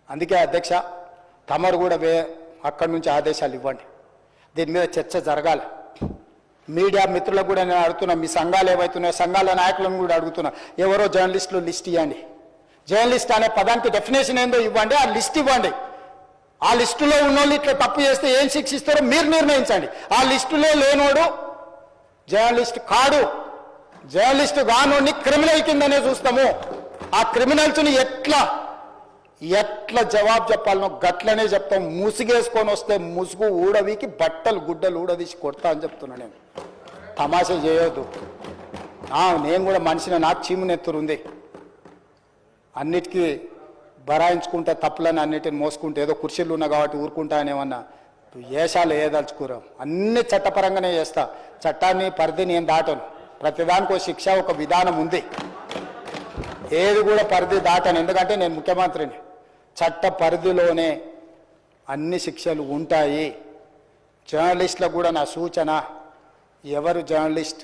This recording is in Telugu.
అందుకే అధ్యక్ష తమరు కూడా అక్కడి నుంచి ఆదేశాలు ఇవ్వండి, దీని మీద చర్చ జరగాలి. మీడియా మిత్రులకు కూడా నేను అడుగుతున్నా, మీ సంఘాలు ఏవైతున్నాయో సంఘాల నాయకులను కూడా అడుగుతున్నా, ఎవరో జర్నలిస్టులు లిస్ట్ ఇవ్వండి. జర్నలిస్ట్ అనే పదానికి డెఫినేషన్ ఏందో ఇవ్వండి, ఆ లిస్ట్ ఇవ్వండి. ఆ లిస్టులో ఉన్నోళ్ళు ఇట్లా తప్పు చేస్తే ఏం శిక్షిస్తారో మీరు నిర్ణయించండి. ఆ లిస్టులో లేనోడు జర్నలిస్ట్ కాడు, జర్నలిస్ట్ కానోడిని క్రిమినల్ కిందనే చూస్తాము. ఆ క్రిమినల్స్ని ఎట్లా జవాబు చెప్పాలనో గట్లనే చెప్తాం. ముసుగేసుకొని వస్తే ముసుగు ఊడవికి బట్టలు గుడ్డలు ఊడదీసి కొడతా అని చెప్తున్నా. నేను తమాషా చేయొద్దు. నేను కూడా మనిషిని, నాకు చీమునెత్తురుంది. అన్నిటికీ బరాయించుకుంటే తప్పులని అన్నిటిని మోసుకుంటే ఏదో కుర్చీలు ఉన్నా కాబట్టి ఊరుకుంటా అని ఏమన్నా ఏషాలు ఏదలుచుకోరాం. అన్ని చట్టపరంగానే చేస్తా. చట్టాన్ని పరిధిని నేను దాటను. ప్రతిదానికి ఒక శిక్ష, ఒక విధానం ఉంది. ఏది కూడా పరిధి దాటను, ఎందుకంటే నేను ముఖ్యమంత్రిని. చట్ట పరిధిలోనే అన్ని శిక్షలు ఉంటాయి. జర్నలిస్టులకు కూడా నా సూచన, ఎవరు జర్నలిస్ట్